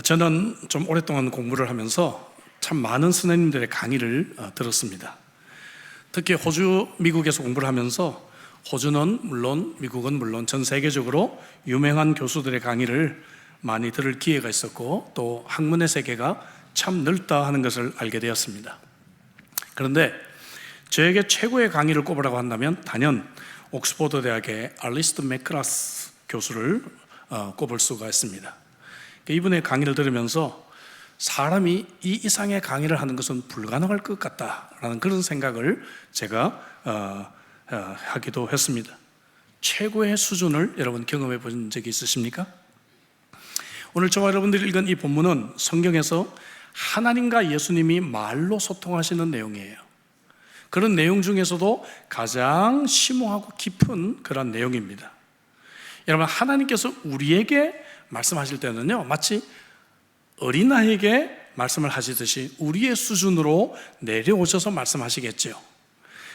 저는 좀 오랫동안 공부를 하면서 참 많은 선생님들의 강의를 들었습니다. 특히 호주, 미국에서 공부를 하면서 호주는 물론, 미국은 물론 전 세계적으로 유명한 교수들의 강의를 많이 들을 기회가 있었고, 또 학문의 세계가 참 넓다 하는 것을 알게 되었습니다. 그런데 저에게 최고의 강의를 꼽으라고 한다면 단연 옥스퍼드 대학의 알리스트 맥크라스 교수를 꼽을 수가 있습니다. 이분의 강의를 들으면서 사람이 이 이상의 강의를 하는 것은 불가능할 것 같다라는 그런 생각을 제가 하기도 했습니다. 최고의 수준을 여러분 경험해 본 적이 있으십니까? 오늘 저와 여러분들이 읽은 이 본문은 성경에서 하나님과 예수님이 말로 소통하시는 내용이에요. 그런 내용 중에서도 가장 심오하고 깊은 그런 내용입니다. 여러분, 하나님께서 우리에게 말씀하실 때는요, 마치 어린아이에게 말씀을 하시듯이 우리의 수준으로 내려오셔서 말씀하시겠죠.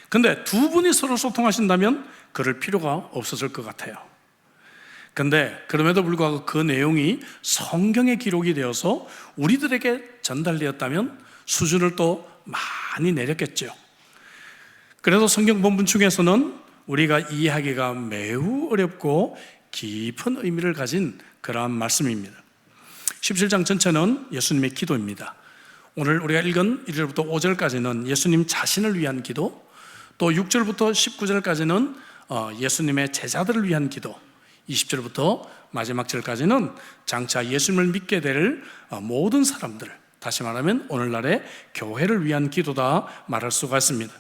근데 두 분이 서로 소통하신다면 그럴 필요가 없어질 것 같아요. 근데 그럼에도 불구하고 그 내용이 성경에 기록이 되어서 우리들에게 전달되었다면 수준을 또 많이 내렸겠죠. 그래서 성경 본문 중에서는 우리가 이해하기가 매우 어렵고 깊은 의미를 가진 그러한 말씀입니다. 17장 전체는 예수님의 기도입니다. 오늘 우리가 읽은 1절부터 5절까지는 예수님 자신을 위한 기도, 또 6절부터 19절까지는 예수님의 제자들을 위한 기도, 20절부터 마지막 절까지는 장차 예수님을 믿게 될 모든 사람들, 다시 말하면 오늘날의 교회를 위한 기도다 말할 수가 있습니다.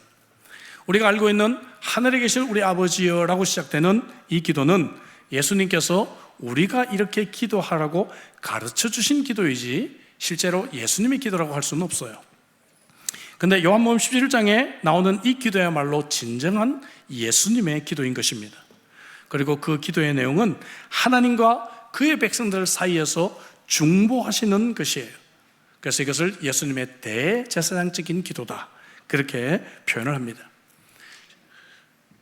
우리가 알고 있는 하늘에 계신 우리 아버지여라고 시작되는 이 기도는 예수님께서 우리가 이렇게 기도하라고 가르쳐 주신 기도이지 실제로 예수님의 기도라고 할 수는 없어요. 근데 요한복음 11장에 나오는 이 기도야말로 진정한 예수님의 기도인 것입니다. 그리고 그 기도의 내용은 하나님과 그의 백성들 사이에서 중보하시는 것이에요. 그래서 이것을 예수님의 대제사장적인 기도다, 그렇게 표현을 합니다.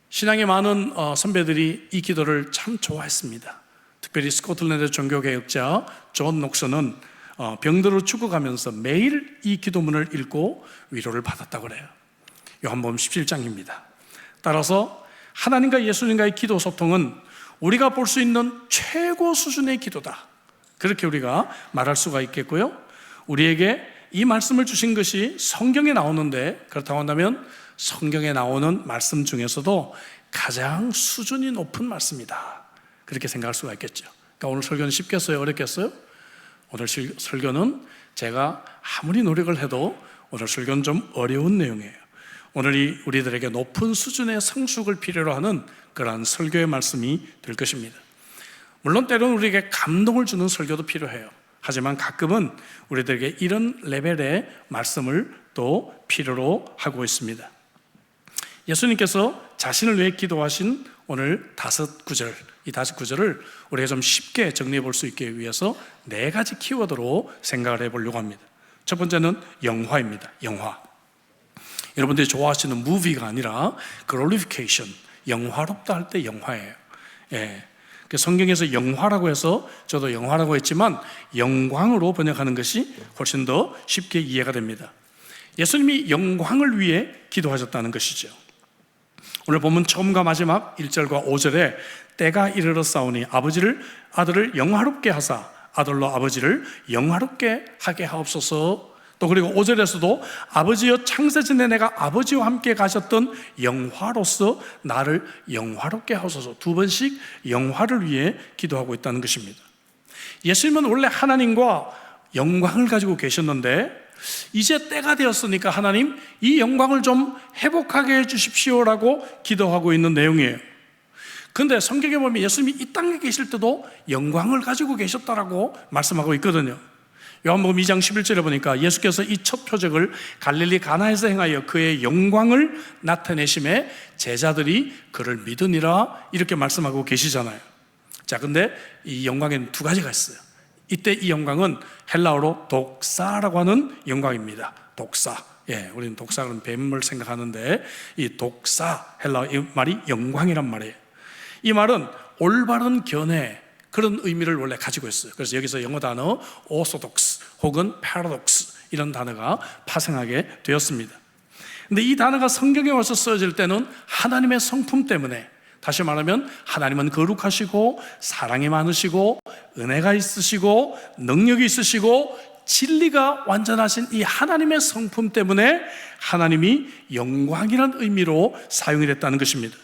신앙의 많은 선배들이 이 기도를 참 좋아했습니다. 특별히 스코틀랜드 종교개혁자 존 녹슨은 병들어 죽어가면서 매일 이 기도문을 읽고 위로를 받았다고 그래요. 요한복음 17장입니다. 따라서 하나님과 예수님과의 기도 소통은 우리가 볼 수 있는 최고 수준의 기도다, 그렇게 우리가 말할 수가 있겠고요. 우리에게 이 말씀을 주신 것이 성경에 나오는데, 그렇다고 한다면 성경에 나오는 말씀 중에서도 가장 수준이 높은 말씀이다, 그렇게 생각할 수가 있겠죠. 그러니까 오늘 설교는 쉽겠어요? 어렵겠어요? 오늘 설교는 제가 아무리 노력을 해도 오늘 설교는 좀 어려운 내용이에요. 오늘 우리들에게 높은 수준의 성숙을 필요로 하는 그러한 설교의 말씀이 될 것입니다. 물론 때로는 우리에게 감동을 주는 설교도 필요해요. 하지만 가끔은 우리들에게 이런 레벨의 말씀을 또 필요로 하고 있습니다. 예수님께서 자신을 위해 기도하신 오늘 5구절, 이 5구절을 우리가 좀 쉽게 정리해 볼 수 있기 위해서 4가지 키워드로 생각을 해보려고 합니다. 첫 번째는 영화입니다. 영화. 여러분들이 좋아하시는 무비가 아니라 glorification, 영화롭다 할 때 영화예요. 예. 성경에서 영화라고 해서 저도 영화라고 했지만 영광으로 번역하는 것이 훨씬 더 쉽게 이해가 됩니다. 예수님이 영광을 위해 기도하셨다는 것이죠. 오늘 본문 처음과 마지막 1절과 5절에 때가 이르렀사오니 아들을 영화롭게 하사 아들로 아버지를 영화롭게 하게 하옵소서. 또 그리고 5절에서도 아버지여 창세전에 내가 아버지와 함께 가셨던 영화로서 나를 영화롭게 하소서. 2번씩 영화를 위해 기도하고 있다는 것입니다. 예수님은 원래 하나님과 영광을 가지고 계셨는데 이제 때가 되었으니까 하나님 이 영광을 좀 회복하게 해주십시오라고 기도하고 있는 내용이에요. 그런데 성경에 보면 예수님이 이 땅에 계실 때도 영광을 가지고 계셨다라고 말씀하고 있거든요. 요한복음 2장 11절에 보니까 예수께서 이 첫 표적을 갈릴리 가나에서 행하여 그의 영광을 나타내심에 제자들이 그를 믿으니라, 이렇게 말씀하고 계시잖아요. 자, 근데 이 영광에는 2가지가 있어요. 이때 이 영광은 헬라어로 독사라고 하는 영광입니다. 독사. 예, 우리는 독사는 뱀을 생각하는데 이 독사 헬라어 이 말이 영광이란 말이에요. 이 말은 올바른 견해, 그런 의미를 원래 가지고 있어요. 그래서 여기서 영어 단어 orthodox 혹은 paradox 이런 단어가 파생하게 되었습니다. 근데 이 단어가 성경에 와서 써질 때는 하나님의 성품 때문에, 다시 말하면 하나님은 거룩하시고 사랑이 많으시고 은혜가 있으시고 능력이 있으시고 진리가 완전하신 이 하나님의 성품 때문에 하나님이 영광이라는 의미로 사용이 됐다는 것입니다.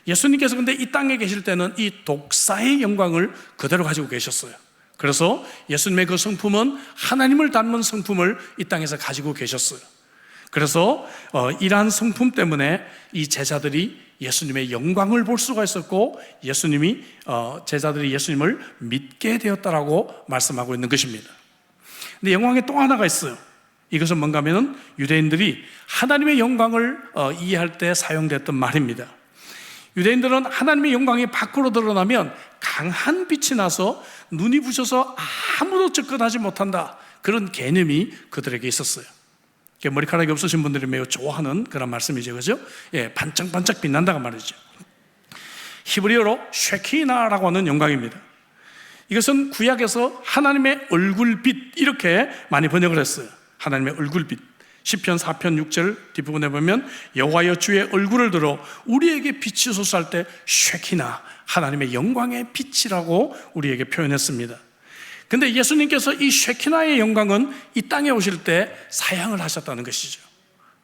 예수님께서 근데 이 땅에 계실 때는 이 독사의 영광을 그대로 가지고 계셨어요. 그래서 예수님의 그 성품은 하나님을 닮은 성품을 이 땅에서 가지고 계셨어요. 그래서 이러한 성품 때문에 이 제자들이 예수님의 영광을 볼 수가 있었고 제자들이 예수님을 믿게 되었다라고 말씀하고 있는 것입니다. 근데 영광에 또 하나가 있어요. 이것은 뭔가 하면 유대인들이 하나님의 영광을 이해할 때 사용됐던 말입니다. 유대인들은 하나님의 영광이 밖으로 드러나면 강한 빛이 나서 눈이 부셔서 아무도 접근하지 못한다, 그런 개념이 그들에게 있었어요. 머리카락이 없으신 분들이 매우 좋아하는 그런 말씀이죠, 그죠? 예, 반짝반짝 빛난다가 말이죠. 히브리어로 쉐키나라고 하는 영광입니다. 이것은 구약에서 하나님의 얼굴빛 이렇게 많이 번역을 했어요. 하나님의 얼굴빛. 시편 4편 6절 뒷부분에 보면 여호와여 주의 얼굴을 들어 우리에게 빛이 솟을 때 쉐키나, 하나님의 영광의 빛이라고 우리에게 표현했습니다. 근데 예수님께서 이 쉐키나의 영광은 이 땅에 오실 때 사양을 하셨다는 것이죠.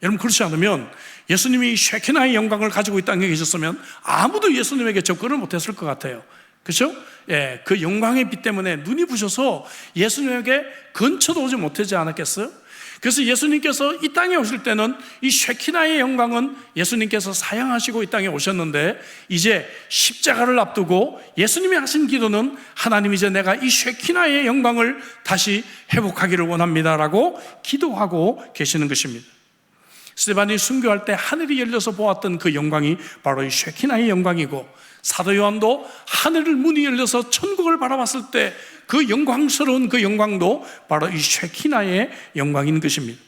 여러분, 그렇지 않으면 예수님이 이 쉐키나의 영광을 가지고 이 땅에 계셨으면 아무도 예수님에게 접근을 못했을 것 같아요. 그렇죠? 예, 그 영광의 빛 때문에 눈이 부셔서 예수님에게 근처도 오지 못하지 않았겠어요? 그래서 예수님께서 이 땅에 오실 때는 이 쉐키나의 영광은 예수님께서 사양하시고 이 땅에 오셨는데, 이제 십자가를 앞두고 예수님이 하신 기도는 하나님, 이제 내가 이 쉐키나의 영광을 다시 회복하기를 원합니다라고 기도하고 계시는 것입니다. 스데반이 순교할 때 하늘이 열려서 보았던 그 영광이 바로 이 쉐키나의 영광이고, 사도 요한도 하늘을 문이 열려서 천국을 바라봤을 때 그 영광스러운 그 영광도 바로 이 쉐키나의 영광인 것입니다.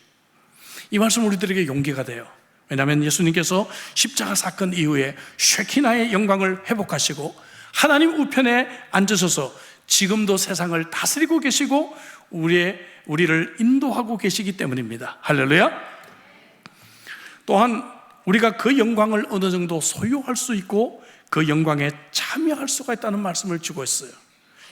이 말씀 우리들에게 용기가 돼요. 왜냐하면 예수님께서 십자가 사건 이후에 쉐키나의 영광을 회복하시고 하나님 우편에 앉으셔서 지금도 세상을 다스리고 계시고 우리를 인도하고 계시기 때문입니다. 할렐루야. 또한 우리가 그 영광을 어느 정도 소유할 수 있고 그 영광에 참여할 수가 있다는 말씀을 주고 있어요.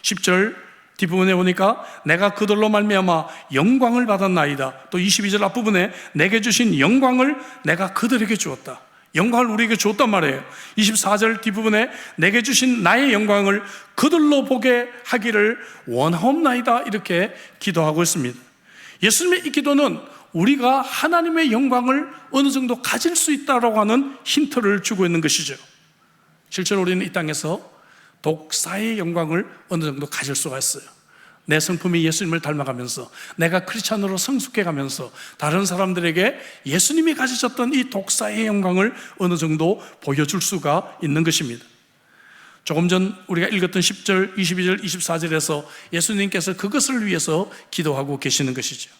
10절 뒷부분에 보니까 내가 그들로 말미암아 영광을 받았나이다. 또 22절 앞부분에 내게 주신 영광을 내가 그들에게 주었다. 영광을 우리에게 주었단 말이에요. 24절 뒷부분에 내게 주신 나의 영광을 그들로 보게 하기를 원하옵나이다, 이렇게 기도하고 있습니다. 예수님의 이 기도는 우리가 하나님의 영광을 어느 정도 가질 수 있다고 하는 힌트를 주고 있는 것이죠. 실제로 우리는 이 땅에서 독사의 영광을 어느 정도 가질 수가 있어요. 내 성품이 예수님을 닮아가면서 내가 크리스찬으로 성숙해가면서 다른 사람들에게 예수님이 가지셨던 이 독사의 영광을 어느 정도 보여줄 수가 있는 것입니다. 조금 전 우리가 읽었던 10절, 22절, 24절에서 예수님께서 그것을 위해서 기도하고 계시는 것이죠.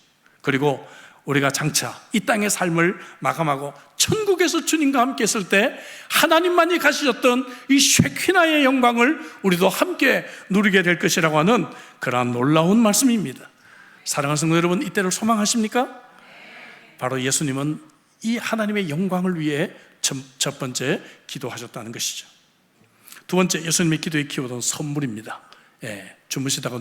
그리고 우리가 장차 이 땅의 삶을 마감하고 천국에서 주님과 함께 있을 때 하나님만이 가지셨던 이 쉐키나의 영광을 우리도 함께 누리게 될 것이라고 하는 그러한 놀라운 말씀입니다. 사랑하는 성도 여러분, 이때를 소망하십니까? 바로 예수님은 이 하나님의 영광을 위해 첫 번째 기도하셨다는 것이죠. 두 번째, 예수님의 기도의 키워드는 선물입니다. 주무시다가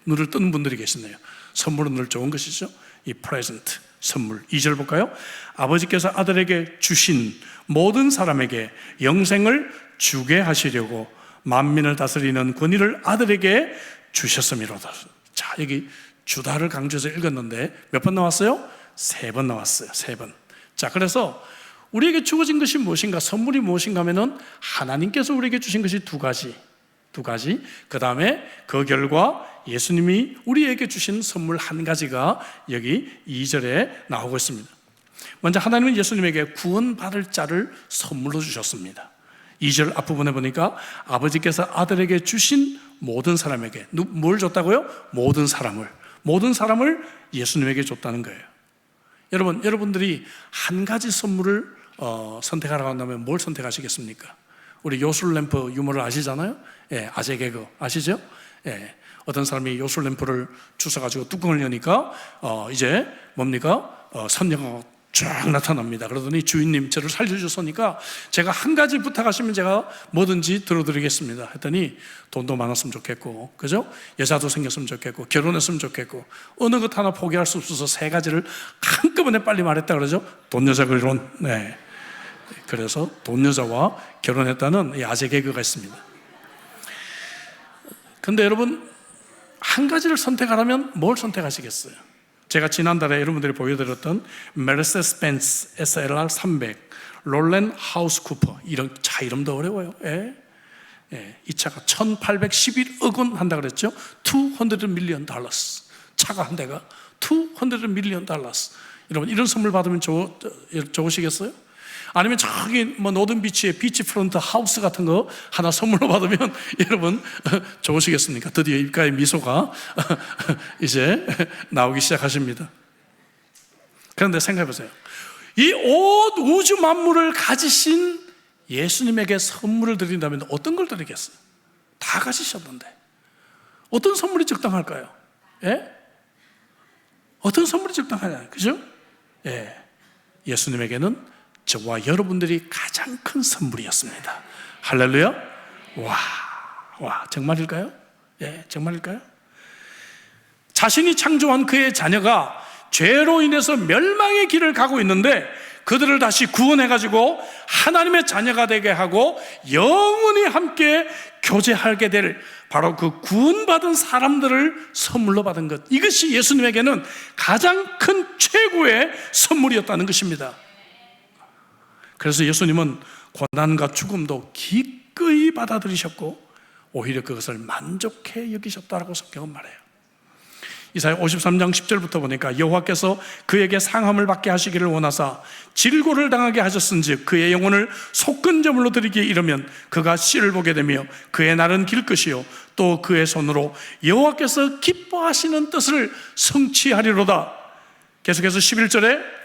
눈을 뜨는 분들이 계시네요. 선물은 늘 좋은 것이죠. 이 프레젠트, 선물. 2절 볼까요? 아버지께서 아들에게 주신 모든 사람에게 영생을 주게 하시려고 만민을 다스리는 권위를 아들에게 주셨음이로다. 자, 여기 주다를 강조해서 읽었는데 몇 번 나왔어요? 3번 나왔어요. 3번. 자, 그래서 우리에게 주어진 것이 무엇인가, 선물이 무엇인가 하면은 하나님께서 우리에게 주신 것이 두 가지. 그 다음에 그 결과 예수님이 우리에게 주신 선물 한 가지가 여기 2절에 나오고 있습니다. 먼저 하나님은 예수님에게 구원받을 자를 선물로 주셨습니다. 2절 앞부분에 보니까 아버지께서 아들에게 주신 모든 사람에게, 뭘 줬다고요? 모든 사람을 예수님에게 줬다는 거예요. 여러분들이 한 가지 선물을 선택하라고 한다면 뭘 선택하시겠습니까? 우리 요술램프 유머를 아시잖아요? 예, 아재 개그 아시죠? 예, 어떤 사람이 요술램프를 주워가지고 뚜껑을 여니까 이제 뭡니까? 선녀가 쫙 나타납니다. 그러더니 주인님 저를 살려주소니까 제가 한 가지 부탁하시면 제가 뭐든지 들어드리겠습니다 했더니 돈도 많았으면 좋겠고, 그죠? 여자도 생겼으면 좋겠고, 결혼했으면 좋겠고, 어느 것 하나 포기할 수 없어서 세 가지를 한꺼번에 빨리 말했다 그러죠. 돈, 여자, 결혼. 네. 그래서 돈, 여자와 결혼했다는 이 아재 개그가 있습니다. 근데 여러분, 한 가지를 선택하라면 뭘 선택하시겠어요? 제가 지난달에 여러분들이 보여드렸던 메르세데스 벤츠 SLR 300, 롤랜 하우스 쿠퍼, 이런 차 이름도 어려워요. 예? 예, 이 차가 1811억 원 한다 그랬죠. $200 million. 차가 한 대가 $200 million. 여러분, 이런 선물 받으면 좋으시겠어요? 아니면 저기 뭐 노든비치의 비치프론트 하우스 같은 거 하나 선물로 받으면 여러분 좋으시겠습니까? 드디어 입가에 미소가 이제 나오기 시작하십니다. 그런데 생각해 보세요. 이 온 우주 만물을 가지신 예수님에게 선물을 드린다면 어떤 걸 드리겠어요? 다 가지셨는데 어떤 선물이 적당할까요? 예? 어떤 선물이 적당하냐, 그죠? 예, 예수님에게는 저와 여러분들이 가장 큰 선물이었습니다. 할렐루야. 와, 정말일까요? 예, 정말일까요? 자신이 창조한 그의 자녀가 죄로 인해서 멸망의 길을 가고 있는데 그들을 다시 구원해가지고 하나님의 자녀가 되게 하고 영원히 함께 교제하게 될 바로 그 구원받은 사람들을 선물로 받은 것, 이것이 예수님에게는 가장 큰 최고의 선물이었다는 것입니다. 그래서 예수님은 고난과 죽음도 기꺼이 받아들이셨고 오히려 그것을 만족해 여기셨다라고 성경은 말해요. 이사야 53장 10절부터 보니까 여호와께서 그에게 상함을 받게 하시기를 원하사 질고를 당하게 하셨은즉 그의 영혼을 속근제물로 드리기에 이르면 그가 씨를 보게 되며 그의 날은 길 것이요 또 그의 손으로 여호와께서 기뻐하시는 뜻을 성취하리로다. 계속해서 11절에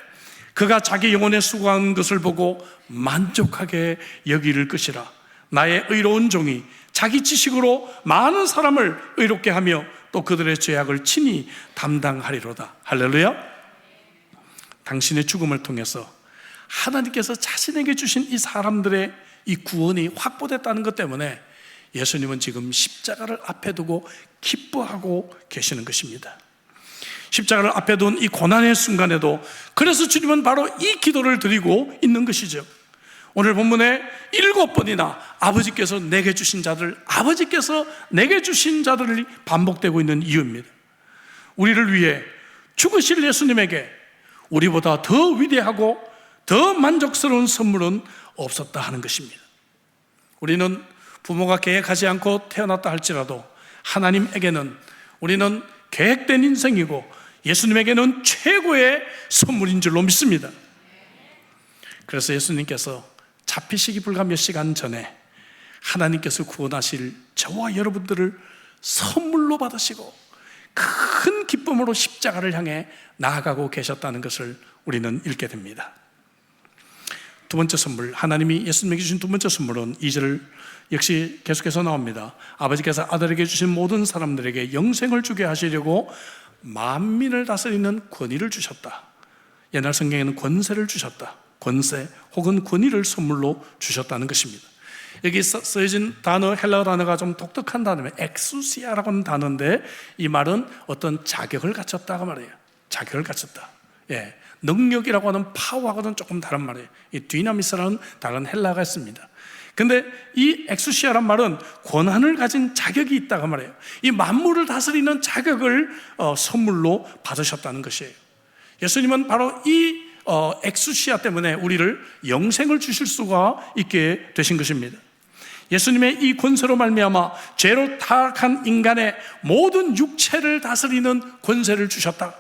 그가 자기 영혼에 수고한 것을 보고 만족하게 여기를 것이라. 나의 의로운 종이 자기 지식으로 많은 사람을 의롭게 하며 또 그들의 죄악을 친히 담당하리로다. 할렐루야. 당신의 죽음을 통해서 하나님께서 자신에게 주신 이 사람들의 이 구원이 확보됐다는 것 때문에 예수님은 지금 십자가를 앞에 두고 기뻐하고 계시는 것입니다. 십자가를 앞에 둔 이 고난의 순간에도 그래서 주님은 바로 이 기도를 드리고 있는 것이죠. 오늘 본문에 7번이나 아버지께서 내게 주신 자들, 아버지께서 내게 주신 자들이 반복되고 있는 이유입니다. 우리를 위해 죽으실 예수님에게 우리보다 더 위대하고 더 만족스러운 선물은 없었다 하는 것입니다. 우리는 부모가 계획하지 않고 태어났다 할지라도 하나님에게는 우리는 계획된 인생이고 예수님에게는 최고의 선물인 줄로 믿습니다. 그래서 예수님께서 잡히시기 불과 몇 시간 전에 하나님께서 구원하실 저와 여러분들을 선물로 받으시고 큰 기쁨으로 십자가를 향해 나아가고 계셨다는 것을 우리는 읽게 됩니다. 두 번째 선물, 하나님이 예수님에게 주신 두 번째 선물은 2절 역시 계속해서 나옵니다. 아버지께서 아들에게 주신 모든 사람들에게 영생을 주게 하시려고 만민을 다스리는 권위를 주셨다. 옛날 성경에는 권세를 주셨다. 권세 혹은 권위를 선물로 주셨다는 것입니다. 여기 쓰여진 단어, 헬라어 단어가 좀 독특한 단어예요. 엑수시아라고 하는 단어인데 이 말은 어떤 자격을 갖췄다고 말해요. 자격을 갖췄다. 예, 능력이라고 하는 파워하고는 조금 다른 말이에요. 이 디나미스라는 다른 헬라어가 있습니다. 근데 이 엑수시아란 말은 권한을 가진 자격이 있다고 말해요. 이 만물을 다스리는 자격을 선물로 받으셨다는 것이에요. 예수님은 바로 이 엑수시아 때문에 우리를 영생을 주실 수가 있게 되신 것입니다. 예수님의 이 권세로 말미암아 죄로 타락한 인간의 모든 육체를 다스리는 권세를 주셨다.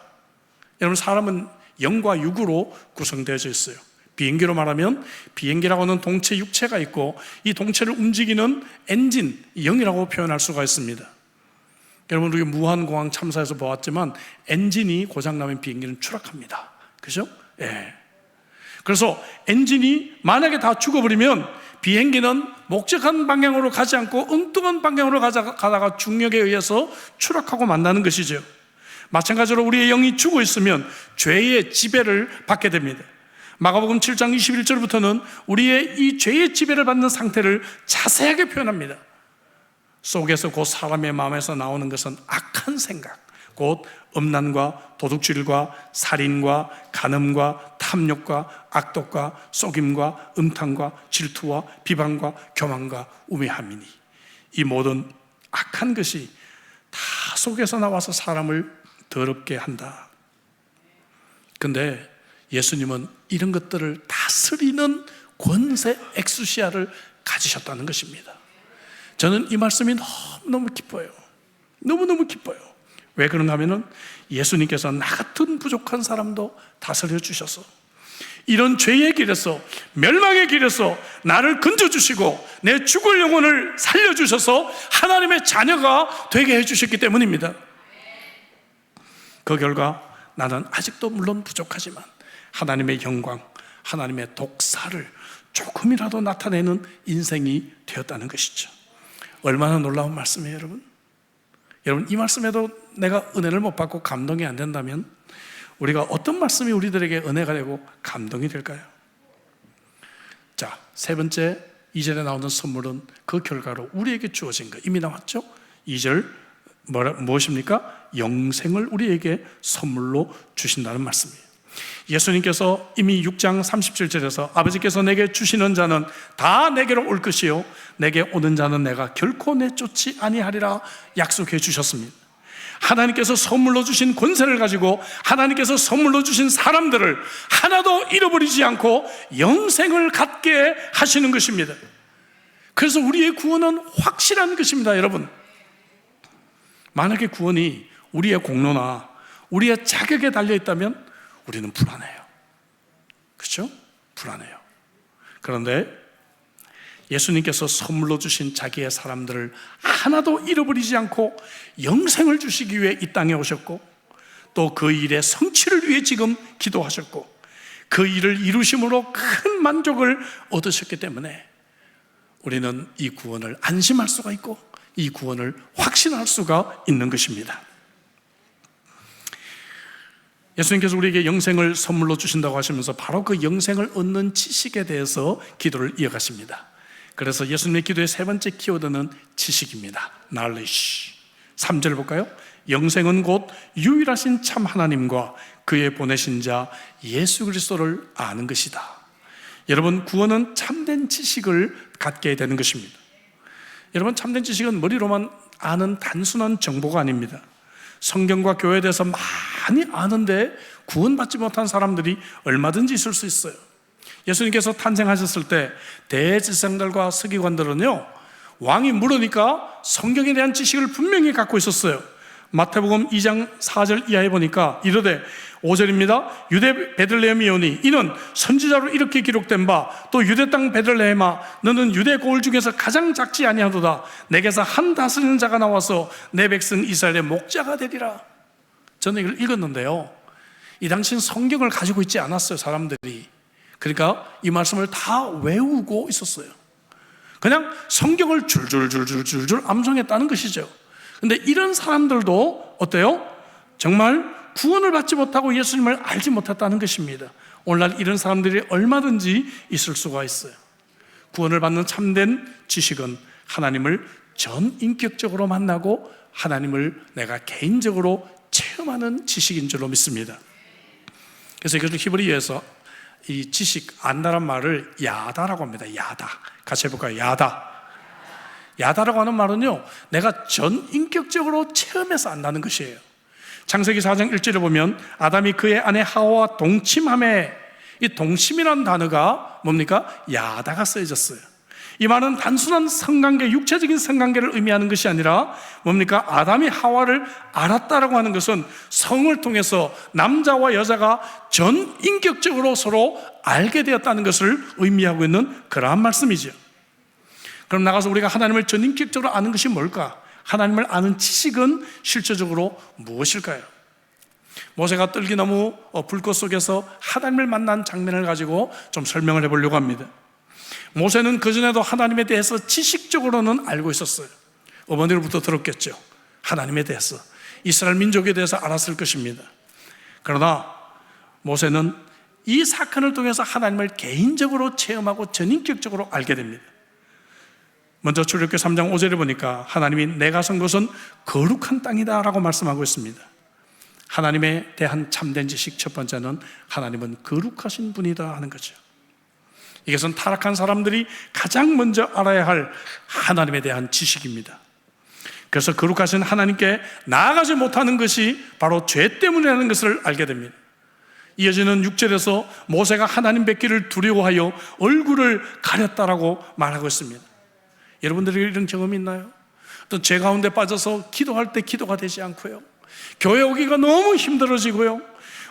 여러분, 사람은 영과 육으로 구성되어져 있어요. 비행기로 말하면 비행기라고 하는 동체 육체가 있고 이 동체를 움직이는 엔진, 영이라고 표현할 수가 있습니다. 여러분, 우리 무한공항 참사에서 보았지만 엔진이 고장나면 비행기는 추락합니다. 그죠? 예. 그래서 엔진이 만약에 다 죽어버리면 비행기는 목적한 방향으로 가지 않고 엉뚱한 방향으로 가다가 중력에 의해서 추락하고 만나는 것이죠. 마찬가지로 우리의 영이 죽어 있으면 죄의 지배를 받게 됩니다. 마가복음 7장 21절부터는 우리의 이 죄의 지배를 받는 상태를 자세하게 표현합니다. 속에서 곧 사람의 마음에서 나오는 것은 악한 생각, 곧 음란과 도둑질과 살인과 간음과 탐욕과 악독과 속임과 음탕과 질투와 비방과 교만과 우매함이니, 이 모든 악한 것이 다 속에서 나와서 사람을 더럽게 한다. 근데 예수님은 이런 것들을 다스리는 권세 엑수시아를 가지셨다는 것입니다. 저는 이 말씀이 너무너무 기뻐요. 너무너무 기뻐요. 왜 그런가 하면은 예수님께서 나 같은 부족한 사람도 다스려 주셔서, 이런 죄의 길에서, 멸망의 길에서 나를 건져주시고 내 죽을 영혼을 살려주셔서 하나님의 자녀가 되게 해주셨기 때문입니다. 그 결과 나는 아직도 물론 부족하지만 하나님의 영광, 하나님의 독사를 조금이라도 나타내는 인생이 되었다는 것이죠. 얼마나 놀라운 말씀이에요, 여러분. 여러분, 이 말씀에도 내가 은혜를 못 받고 감동이 안 된다면 우리가 어떤 말씀이 우리들에게 은혜가 되고 감동이 될까요? 자, 세 번째 2절에 나오는 선물은 그 결과로 우리에게 주어진 거 이미 나왔죠? 2절 무엇입니까? 영생을 우리에게 선물로 주신다는 말씀이에요. 예수님께서 이미 6장 37절에서 아버지께서 내게 주시는 자는 다 내게로 올 것이요 내게 오는 자는 내가 결코 내쫓지 아니하리라 약속해 주셨습니다. 하나님께서 선물로 주신 권세를 가지고 하나님께서 선물로 주신 사람들을 하나도 잃어버리지 않고 영생을 갖게 하시는 것입니다. 그래서 우리의 구원은 확실한 것입니다, 여러분. 만약에 구원이 우리의 공로나 우리의 자격에 달려있다면 우리는 불안해요. 그렇죠? 불안해요. 그런데 예수님께서 선물로 주신 자기의 사람들을 하나도 잃어버리지 않고 영생을 주시기 위해 이 땅에 오셨고, 또 그 일의 성취를 위해 지금 기도하셨고, 그 일을 이루심으로 큰 만족을 얻으셨기 때문에 우리는 이 구원을 안심할 수가 있고 이 구원을 확신할 수가 있는 것입니다. 예수님께서 우리에게 영생을 선물로 주신다고 하시면서 바로 그 영생을 얻는 지식에 대해서 기도를 이어가십니다. 그래서 예수님의 기도의 세 번째 키워드는 지식입니다. knowledge. 3절 볼까요? 영생은 곧 유일하신 참 하나님과 그의 보내신 자 예수 그리스도를 아는 것이다. 여러분, 구원은 참된 지식을 갖게 되는 것입니다. 여러분, 참된 지식은 머리로만 아는 단순한 정보가 아닙니다. 성경과 교회에 대해서 많이 아는데 구원받지 못한 사람들이 얼마든지 있을 수 있어요. 예수님께서 탄생하셨을 때 대제사장들과 서기관들은요, 왕이 물으니까 성경에 대한 지식을 분명히 갖고 있었어요. 마태복음 2장 4절 이하에 보니까 이르되 5절입니다. 유대 베들레헴이 오니 이는 선지자로 이렇게 기록된 바 또 유대 땅 베들레헴아 너는 유대 고을 중에서 가장 작지 아니하도다. 내게서 한 다스리는 자가 나와서 내 백성 이스라엘의 목자가 되리라. 저는 이걸 읽었는데요, 이 당시엔 성경을 가지고 있지 않았어요, 사람들이. 그러니까 이 말씀을 다 외우고 있었어요. 그냥 성경을 줄줄줄줄줄 암송했다는 것이죠. 근데 이런 사람들도 어때요? 정말 구원을 받지 못하고 예수님을 알지 못했다는 것입니다. 오늘날 이런 사람들이 얼마든지 있을 수가 있어요. 구원을 받는 참된 지식은 하나님을 전인격적으로 만나고 하나님을 내가 개인적으로 체험하는 지식인 줄로 믿습니다. 그래서 이것을 히브리어에서 이 지식, 안다란 말을 야다라고 합니다. 야다. 같이 해볼까요? 야다. 야다라고 하는 말은요, 내가 전인격적으로 체험해서 안다는 것이에요. 창세기 4장 1절에 보면 아담이 그의 아내 하와와 동침함에, 이 동침이라는 단어가 뭡니까? 야다가 쓰여졌어요. 이 말은 단순한 성관계, 육체적인 성관계를 의미하는 것이 아니라 뭡니까? 아담이 하와를 알았다라고 하는 것은 성을 통해서 남자와 여자가 전인격적으로 서로 알게 되었다는 것을 의미하고 있는 그러한 말씀이죠. 그럼 나가서 우리가 하나님을 전인격적으로 아는 것이 뭘까? 하나님을 아는 지식은 실제적으로 무엇일까요? 모세가 떨기나무 불꽃 속에서 하나님을 만난 장면을 가지고 좀 설명을 해보려고 합니다. 모세는 그전에도 하나님에 대해서 지식적으로는 알고 있었어요. 어머니로부터 들었겠죠. 하나님에 대해서, 이스라엘 민족에 대해서 알았을 것입니다. 그러나 모세는 이 사건을 통해서 하나님을 개인적으로 체험하고 전인격적으로 알게 됩니다. 먼저 출애굽기 3장 5절에 보니까 하나님이 내가 선 곳은 거룩한 땅이다 라고 말씀하고 있습니다. 하나님에 대한 참된 지식, 첫 번째는 하나님은 거룩하신 분이다 하는 거죠. 이것은 타락한 사람들이 가장 먼저 알아야 할 하나님에 대한 지식입니다. 그래서 거룩하신 하나님께 나아가지 못하는 것이 바로 죄 때문이라는 것을 알게 됩니다. 이어지는 6절에서 모세가 하나님 뵙기를 두려워하여 얼굴을 가렸다라고 말하고 있습니다. 여러분들이 이런 경험이 있나요? 또 죄 가운데 빠져서 기도할 때 기도가 되지 않고요, 교회 오기가 너무 힘들어지고요,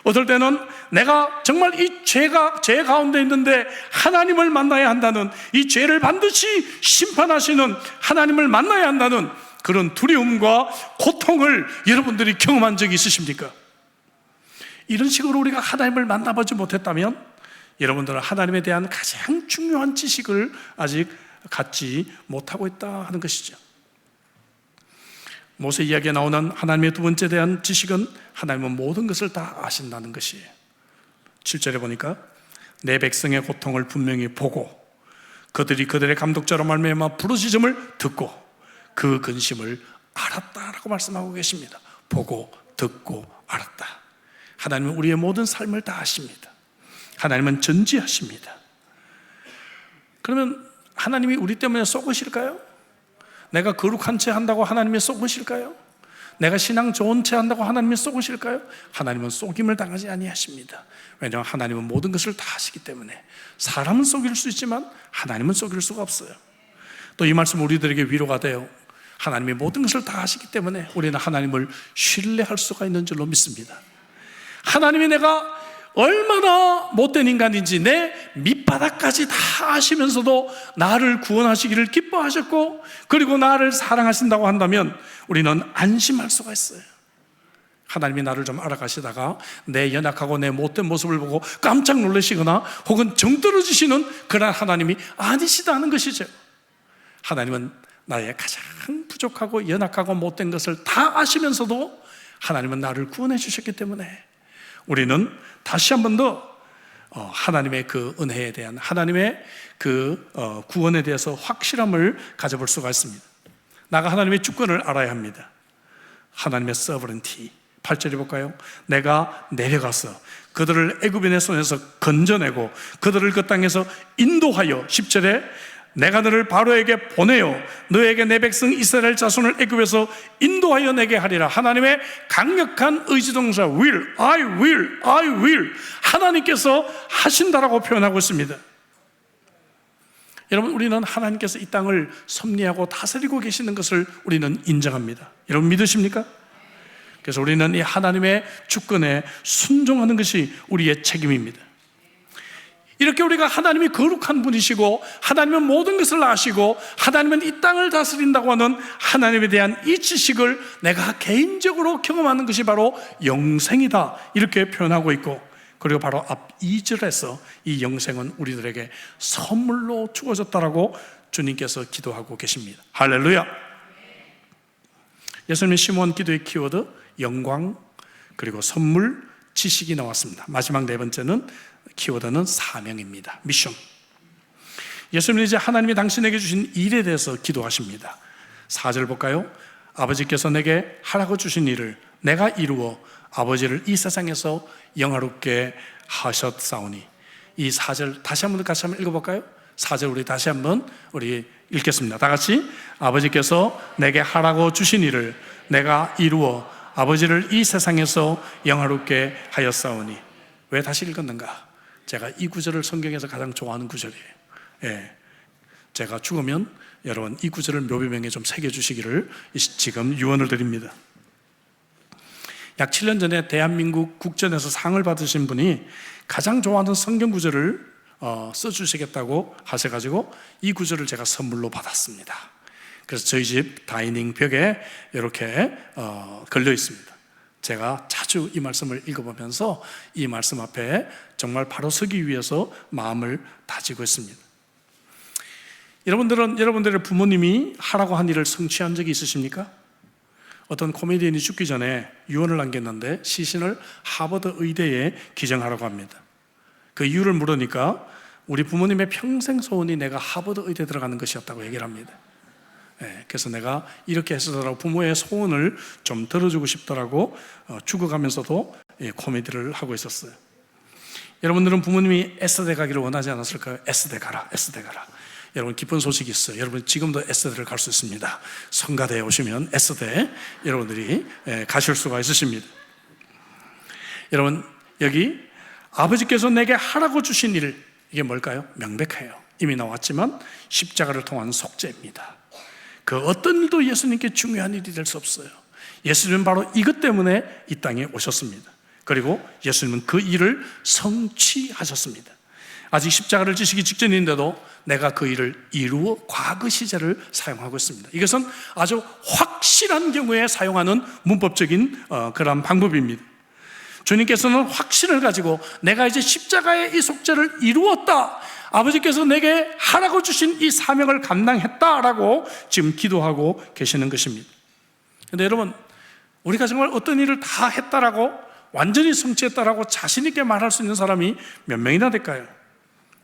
어떨 때는 내가 정말 이 죄 가운데 있는데 하나님을 만나야 한다는, 이 죄를 반드시 심판하시는 하나님을 만나야 한다는 그런 두려움과 고통을 여러분들이 경험한 적이 있으십니까? 이런 식으로 우리가 하나님을 만나보지 못했다면 여러분들은 하나님에 대한 가장 중요한 지식을 아직 갖지 못하고 있다 하는 것이죠. 모세 이야기에 나오는 하나님의 두 번째 대한 지식은 하나님은 모든 것을 다 아신다는 것이에요. 7절에 보니까 내 백성의 고통을 분명히 보고 그들이 그들의 감독자로 말미암아 부르짖음을 듣고 그 근심을 알았다라고 말씀하고 계십니다. 보고 듣고 알았다. 하나님은 우리의 모든 삶을 다 아십니다. 하나님은 전지하십니다. 그러면 하나님이 우리 때문에 쏘으실까요? 내가 거룩한 채 한다고 하나님이 쏘으실까요? 내가 신앙 좋은 채 한다고 하나님이 쏘으실까요? 하나님은 쏘김을 당하지 아니하십니다. 왜냐하면 하나님은 모든 것을 다 아시기 때문에. 사람은 속일 수 있지만 하나님은 속일 수가 없어요. 또 이 말씀 우리들에게 위로가 돼요. 하나님이 모든 것을 다 아시기 때문에 우리는 하나님을 신뢰할 수가 있는 줄로 믿습니다. 하나님이 내가 얼마나 못된 인간인지 내 밑바닥까지 다 아시면서도 나를 구원하시기를 기뻐하셨고, 그리고 나를 사랑하신다고 한다면 우리는 안심할 수가 있어요. 하나님이 나를 좀 알아가시다가 내 연약하고 내 못된 모습을 보고 깜짝 놀라시거나 혹은 정떨어지시는 그런 하나님이 아니시다는 것이죠. 하나님은 나의 가장 부족하고 연약하고 못된 것을 다 아시면서도 하나님은 나를 구원해 주셨기 때문에 우리는 다시 한 번 더 하나님의 그 은혜에 대한, 하나님의 그 구원에 대해서 확실함을 가져볼 수가 있습니다. 나가 하나님의 주권을 알아야 합니다. 하나님의 sovereignty. 8절에 볼까요? 내가 내려가서 그들을 애굽인의 손에서 건져내고 그들을 그 땅에서 인도하여, 10절에 내가 너를 바로에게 보내어 너에게 내 백성 이스라엘 자손을 애굽에서 인도하여 내게 하리라. 하나님의 강력한 의지동사 I will 하나님께서 하신다라고 표현하고 있습니다. 여러분, 우리는 하나님께서 이 땅을 섭리하고 다스리고 계시는 것을 우리는 인정합니다. 여러분 믿으십니까? 그래서 우리는 이 하나님의 주권에 순종하는 것이 우리의 책임입니다. 이렇게 우리가 하나님이 거룩한 분이시고 하나님은 모든 것을 아시고 하나님은 이 땅을 다스린다고 하는 하나님에 대한 이 지식을 내가 개인적으로 경험하는 것이 바로 영생이다, 이렇게 표현하고 있고, 그리고 바로 앞 2절에서 이 영생은 우리들에게 선물로 주어졌다라고 주님께서 기도하고 계십니다. 할렐루야. 예수님의 시몬 기도의 키워드 영광, 그리고 선물, 지식이 나왔습니다. 마지막 네 번째는 키워드는 사명입니다. 미션. 예수님은 이제 하나님이 당신에게 주신 일에 대해서 기도하십니다. 4절 볼까요? 아버지께서 내게 하라고 주신 일을 내가 이루어 아버지를 이 세상에서 영화롭게 하셨사오니. 이 4절 다시 한번 같이 한번 읽어볼까요? 4절 우리 다시 한번 읽겠습니다. 다 같이. 아버지께서 내게 하라고 주신 일을 내가 이루어 아버지를 이 세상에서 영화롭게 하였사오니. 왜 다시 읽었는가? 제가 이 구절을 성경에서 가장 좋아하는 구절이에요. 예. 제가 죽으면 여러분 이 구절을 묘비명에 좀 새겨주시기를 지금 유언을 드립니다. 약 7년 전에 대한민국 국전에서 상을 받으신 분이 가장 좋아하는 성경 구절을 써주시겠다고 하셔가지고 이 구절을 제가 선물로 받았습니다. 그래서 저희 집 다이닝 벽에 이렇게 걸려 있습니다. 제가 자주 이 말씀을 읽어보면서 이 말씀 앞에 정말 바로 서기 위해서 마음을 다지고 있습니다. 여러분들은 여러분들의 부모님이 하라고 한 일을 성취한 적이 있으십니까? 어떤 코미디언이 죽기 전에 유언을 남겼는데 시신을 하버드 의대에 기증하라고 합니다. 그 이유를 물으니까 우리 부모님의 평생 소원이 내가 하버드 의대에 들어가는 것이었다고 얘기를 합니다. 그래서 내가 이렇게 했었더라고 부모의 소원을 좀 들어주고 싶더라고 죽어가면서도 코미디를 하고 있었어요. 여러분들은 부모님이 S대 가기를 원하지 않았을까요? S대 가라, S대 가라. 여러분 기쁜 소식이 있어요. 여러분 지금도 S대를 갈 수 있습니다. 성가대에 오시면 S대 여러분들이 가실 수가 있으십니다. 여러분 여기 아버지께서 내게 하라고 주신 일, 이게 뭘까요? 명백해요. 이미 나왔지만 십자가를 통한 속죄입니다. 그 어떤 일도 예수님께 중요한 일이 될 수 없어요. 예수님은 바로 이것 때문에 이 땅에 오셨습니다. 그리고 예수님은 그 일을 성취하셨습니다. 아직 십자가를 지시기 직전인데도 내가 그 일을 이루어 과거 시제를 사용하고 있습니다. 이것은 아주 확실한 경우에 사용하는 문법적인 그런 방법입니다. 주님께서는 확신을 가지고 내가 이제 십자가의 이 속죄를 이루었다, 아버지께서 내게 하라고 주신 이 사명을 감당했다라고 지금 기도하고 계시는 것입니다. 그런데 여러분, 우리가 정말 어떤 일을 다 했다라고, 완전히 성취했다라고 자신 있게 말할 수 있는 사람이 몇 명이나 될까요?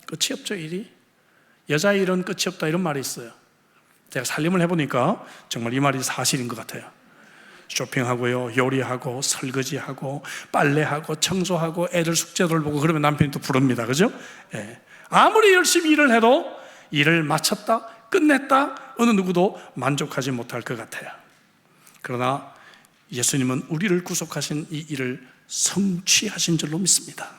끝이 없죠. 일이. 여자의 일은 끝이 없다, 이런 말이 있어요. 제가 살림을 해보니까 정말 이 말이 사실인 것 같아요. 쇼핑하고요, 요리하고, 설거지하고, 빨래하고, 청소하고, 애들 숙제들 보고 그러면 남편이 또 부릅니다. 그죠? 아무리 열심히 일을 해도 일을 마쳤다, 끝냈다, 어느 누구도 만족하지 못할 것 같아요. 그러나 예수님은 우리를 구속하신 이 일을 성취하신 줄로 믿습니다.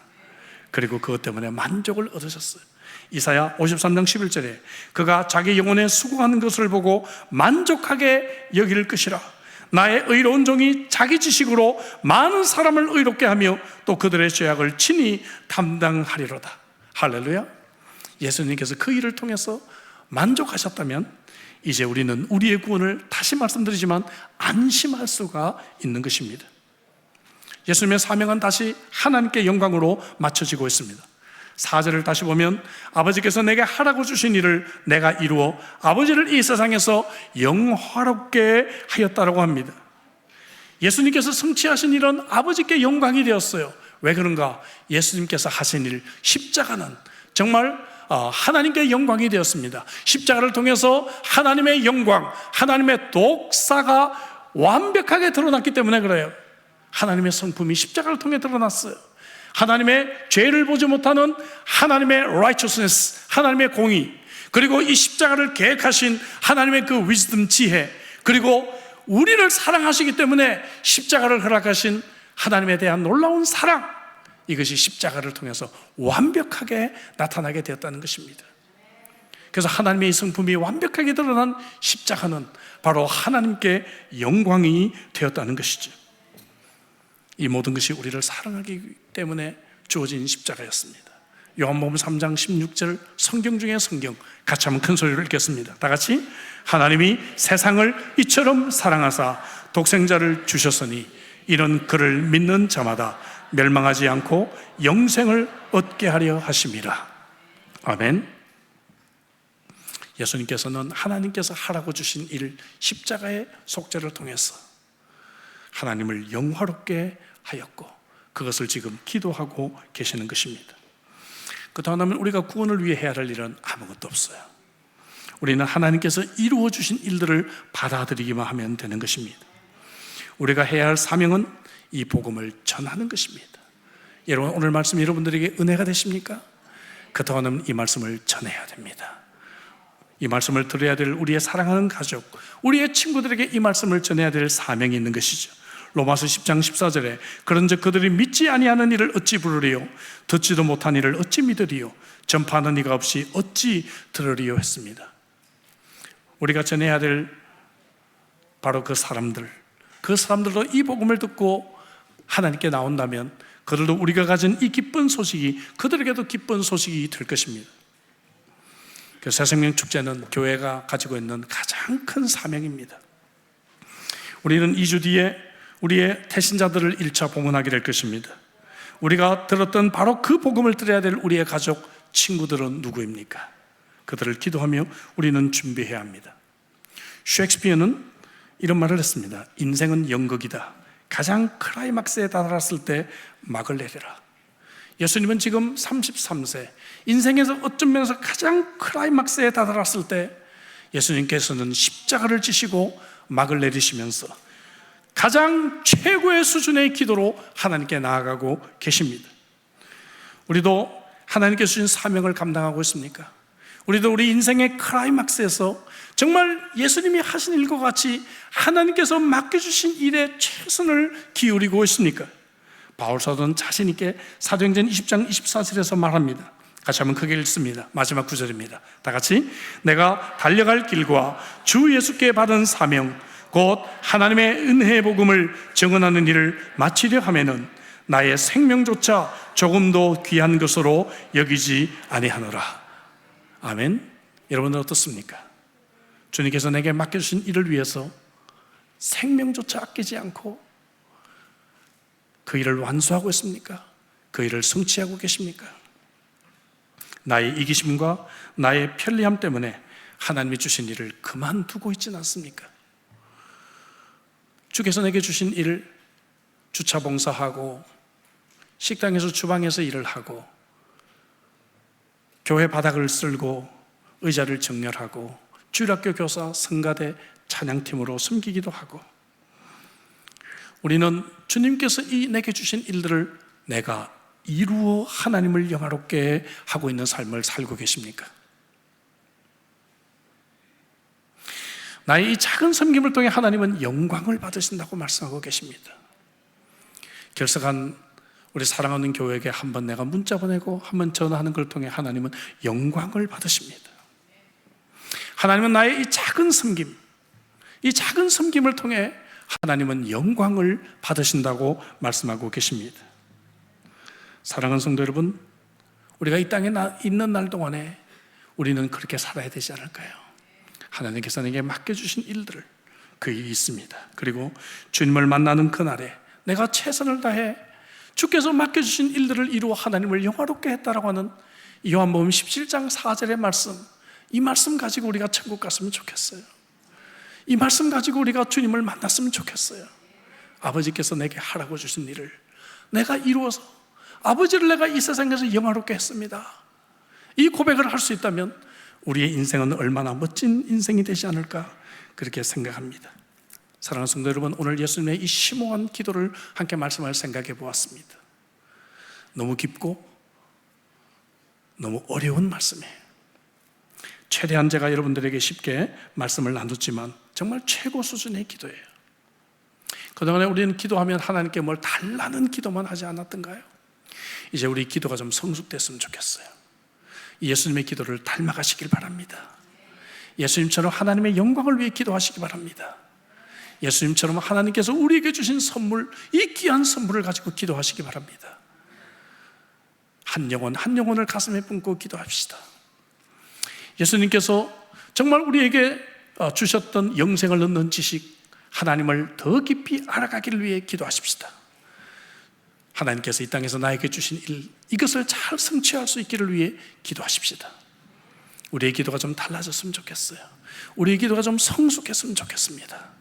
그리고 그것 때문에 만족을 얻으셨어요. 이사야 53장 11절에 그가 자기 영혼에 수고하는 것을 보고 만족하게 여길 것이라. 나의 의로운 종이 자기 지식으로 많은 사람을 의롭게 하며 또 그들의 죄악을 친히 담당하리로다. 할렐루야. 예수님께서 그 일을 통해서 만족하셨다면 이제 우리는 우리의 구원을, 다시 말씀드리지만, 안심할 수가 있는 것입니다. 예수님의 사명은 다시 하나님께 영광으로 맞춰지고 있습니다. 4절을 다시 보면 아버지께서 내게 하라고 주신 일을 내가 이루어 아버지를 이 세상에서 영화롭게 하였다라고 합니다. 예수님께서 성취하신 일은 아버지께 영광이 되었어요. 왜 그런가? 예수님께서 하신 일, 십자가는 정말 하나님께 영광이 되었습니다. 십자가를 통해서 하나님의 영광, 하나님의 독사가 완벽하게 드러났기 때문에 그래요. 하나님의 성품이 십자가를 통해 드러났어요. 하나님의 죄를 보지 못하는 하나님의 righteousness, 하나님의 공의, 그리고 이 십자가를 계획하신 하나님의 그 wisdom, 지혜, 그리고 우리를 사랑하시기 때문에 십자가를 허락하신 하나님에 대한 놀라운 사랑, 이것이 십자가를 통해서 완벽하게 나타나게 되었다는 것입니다. 그래서 하나님의 성품이 완벽하게 드러난 십자가는 바로 하나님께 영광이 되었다는 것이죠. 이 모든 것이 우리를 사랑하기 때문에 주어진 십자가였습니다. 요한복음 3장 16절 성경 중에 성경, 같이 한번 큰 소리로 읽겠습니다. 다 같이. 하나님이 세상을 이처럼 사랑하사 독생자를 주셨으니 이는 그를 믿는 자마다 멸망하지 않고 영생을 얻게 하려 하심이라. 아멘. 예수님께서는 하나님께서 하라고 주신 일, 십자가의 속죄를 통해서 하나님을 영화롭게 하였고 그것을 지금 기도하고 계시는 것입니다. 그렇다면 우리가 구원을 위해 해야 할 일은 아무것도 없어요. 우리는 하나님께서 이루어 주신 일들을 받아들이기만 하면 되는 것입니다. 우리가 해야 할 사명은 이 복음을 전하는 것입니다. 여러분, 오늘 말씀 여러분들에게 은혜가 되십니까? 그동안은 이 말씀을 전해야 됩니다. 이 말씀을 들어야 될 우리의 사랑하는 가족, 우리의 친구들에게 이 말씀을 전해야 될 사명이 있는 것이죠. 로마서 10장 14절에 그런즉 그들이 믿지 아니하는 일을 어찌 부르리요, 듣지도 못한 일을 어찌 믿으리요, 전파하는 이가 없이 어찌 들으리요 했습니다. 우리가 전해야 될 바로 그 사람들도 이 복음을 듣고 하나님께 나온다면 그들도 우리가 가진 이 기쁜 소식이 그들에게도 기쁜 소식이 될 것입니다. 그 새생명 축제는 교회가 가지고 있는 가장 큰 사명입니다. 우리는 2주 뒤에 우리의 태신자들을 1차 봉헌하게 될 것입니다. 우리가 들었던 바로 그 복음을 들어야 될 우리의 가족, 친구들은 누구입니까? 그들을 기도하며 우리는 준비해야 합니다. 셰익스피어는 이런 말을 했습니다. 인생은 연극이다. 가장 클라이막스에 다다랐을 때 막을 내리라. 예수님은 지금 33세, 인생에서 어떤 면에서 가장 클라이막스에 다다랐을 때 예수님께서는 십자가를 지시고 막을 내리시면서 가장 최고의 수준의 기도로 하나님께 나아가고 계십니다. 우리도 하나님께서 주신 사명을 감당하고 있습니까? 우리도 우리 인생의 클라이막스에서 정말 예수님이 하신 일과 같이 하나님께서 맡겨주신 일에 최선을 기울이고 있습니까? 바울 사도는 자신 있게 사도행전 20장 24절에서 말합니다. 같이 한번 크게 읽습니다. 마지막 구절입니다. 다 같이, 내가 달려갈 길과 주 예수께 받은 사명 곧 하나님의 은혜의 복음을 증언하는 일을 마치려 하면은 나의 생명조차 조금도 귀한 것으로 여기지 아니하노라. 아멘. 여러분들 어떻습니까? 주님께서 내게 맡겨주신 일을 위해서 생명조차 아끼지 않고 그 일을 완수하고 있습니까? 그 일을 성취하고 계십니까? 나의 이기심과 나의 편리함 때문에 하나님이 주신 일을 그만두고 있지는 않습니까? 주께서 내게 주신 일을 주차 봉사하고 식당에서 주방에서 일을 하고 교회 바닥을 쓸고 의자를 정렬하고 주일학교 교사, 성가대, 찬양팀으로 섬기기도 하고 우리는 주님께서 내게 주신 일들을 내가 이루어 하나님을 영화롭게 하고 있는 삶을 살고 계십니까? 나의 이 작은 섬김을 통해 하나님은 영광을 받으신다고 말씀하고 계십니다. 결석한 우리 사랑하는 교회에게 한번 내가 문자 보내고 한번 전화하는 걸 통해 하나님은 영광을 받으십니다. 하나님은 나의 이 작은 섬김, 이 작은 섬김을 통해 하나님은 영광을 받으신다고 말씀하고 계십니다. 사랑하는 성도 여러분, 우리가 이 땅에 있는 날 동안에 우리는 그렇게 살아야 되지 않을까요? 하나님께서 내게 맡겨주신 일들을, 그 일이 있습니다. 그리고 주님을 만나는 그날에 내가 최선을 다해 주께서 맡겨주신 일들을 이루어 하나님을 영화롭게 했다라고 하는 요한복음 17장 4절의 말씀, 이 말씀 가지고 우리가 천국 갔으면 좋겠어요. 이 말씀 가지고 우리가 주님을 만났으면 좋겠어요. 아버지께서 내게 하라고 주신 일을 내가 이루어서 아버지를 내가 이 세상에서 영화롭게 했습니다. 이 고백을 할 수 있다면 우리의 인생은 얼마나 멋진 인생이 되지 않을까 그렇게 생각합니다. 사랑하는 성도 여러분, 오늘 예수님의 이 심오한 기도를 함께 말씀을 생각해 보았습니다. 너무 깊고 너무 어려운 말씀이에요. 최대한 제가 여러분들에게 쉽게 말씀을 나눴지만 정말 최고 수준의 기도예요. 그동안에 우리는 기도하면 하나님께 뭘 달라는 기도만 하지 않았던가요? 이제 우리 기도가 좀 성숙됐으면 좋겠어요. 예수님의 기도를 닮아가시길 바랍니다. 예수님처럼 하나님의 영광을 위해 기도하시기 바랍니다. 예수님처럼 하나님께서 우리에게 주신 선물, 이 귀한 선물을 가지고 기도하시기 바랍니다. 한 영혼 한 영혼을 가슴에 품고 기도합시다. 예수님께서 정말 우리에게 주셨던 영생을 얻는 지식, 하나님을 더 깊이 알아가기를 위해 기도하십시다. 하나님께서 이 땅에서 나에게 주신 일, 이것을 잘 성취할 수 있기를 위해 기도하십시다. 우리의 기도가 좀 달라졌으면 좋겠어요. 우리의 기도가 좀 성숙했으면 좋겠습니다.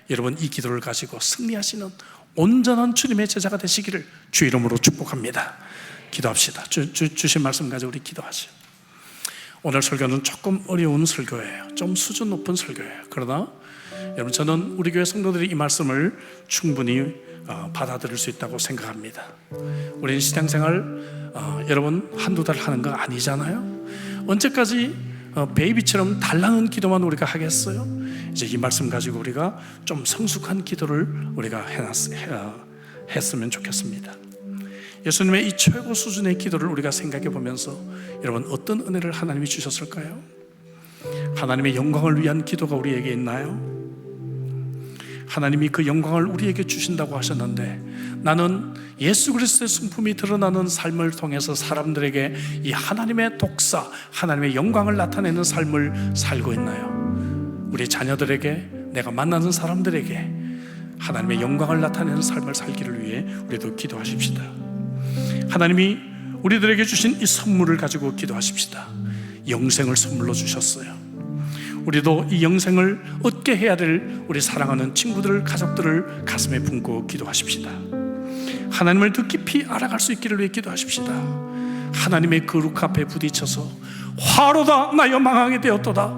여러분, 이 기도를 가지고 승리하시는 온전한 주님의 제자가 되시기를 주 이름으로 축복합니다. 기도합시다. 주신 말씀 가지고 우리 기도하죠. 오늘 설교는 조금 어려운 설교예요. 좀 수준 높은 설교예요. 그러나 여러분, 저는 우리 교회 성도들이 이 말씀을 충분히 받아들일 수 있다고 생각합니다. 우리는 신앙생활 여러분 한두 달 하는 거 아니잖아요. 언제까지 베이비처럼 달라는 기도만 우리가 하겠어요? 이제 이 말씀 가지고 우리가 좀 성숙한 기도를 우리가 했으면 좋겠습니다. 예수님의 이 최고 수준의 기도를 우리가 생각해 보면서 여러분, 어떤 은혜를 하나님이 주셨을까요? 하나님의 영광을 위한 기도가 우리에게 있나요? 하나님이 그 영광을 우리에게 주신다고 하셨는데 나는 예수 그리스도의 성품이 드러나는 삶을 통해서 사람들에게 이 하나님의 독사, 하나님의 영광을 나타내는 삶을 살고 있나요? 우리 자녀들에게, 내가 만나는 사람들에게 하나님의 영광을 나타내는 삶을 살기를 위해 우리도 기도하십시다. 하나님이 우리들에게 주신 이 선물을 가지고 기도하십시다. 영생을 선물로 주셨어요. 우리도 이 영생을 얻게 해야 될 우리 사랑하는 친구들, 가족들을 가슴에 품고 기도하십시다. 하나님을 더 깊이 알아갈 수 있기를 위해 기도하십시다. 하나님의 거룩 앞에 부딪혀서 화로다 나여 망하게 되었도다,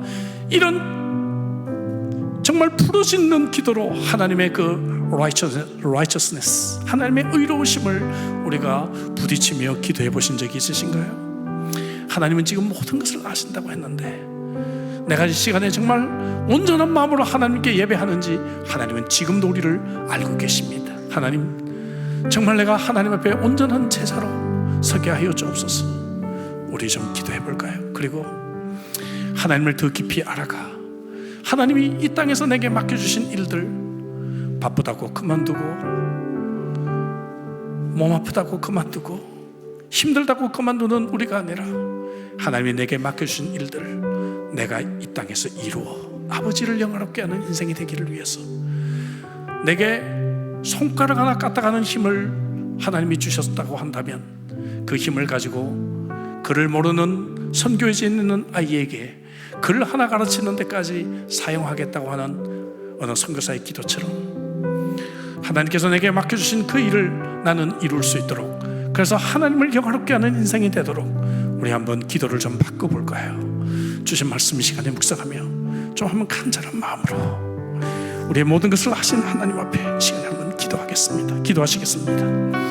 이런 정말 부르짖는 기도로 하나님의 그 righteousness, 하나님의 의로우심을 우리가 부딪히며 기도해 보신 적이 있으신가요? 하나님은 지금 모든 것을 아신다고 했는데 내가 이 시간에 정말 온전한 마음으로 하나님께 예배하는지 하나님은 지금도 우리를 알고 계십니다. 하나님, 정말 내가 하나님 앞에 온전한 제자로 서게 하여 주옵소서. 우리 좀 기도해 볼까요? 그리고 하나님을 더 깊이 알아가 하나님이 이 땅에서 내게 맡겨주신 일들, 바쁘다고 그만두고, 몸 아프다고 그만두고, 힘들다고 그만두는 우리가 아니라 하나님이 내게 맡겨주신 일들 내가 이 땅에서 이루어 아버지를 영화롭게 하는 인생이 되기를 위해서, 내게 손가락 하나 까딱하는 힘을 하나님이 주셨다고 한다면 그 힘을 가지고 글을 모르는 선교지에 있는 아이에게 글 하나 가르치는 데까지 사용하겠다고 하는 어느 선교사의 기도처럼 하나님께서 내게 맡겨주신 그 일을 나는 이룰 수 있도록, 그래서 하나님을 영화롭게 하는 인생이 되도록 우리 한번 기도를 좀 바꿔볼까요? 주신 말씀 이 시간에 묵상하며 좀 한번 간절한 마음으로 우리의 모든 것을 하신 하나님 앞에 이 시간에 한번 기도하겠습니다. 기도하시겠습니다.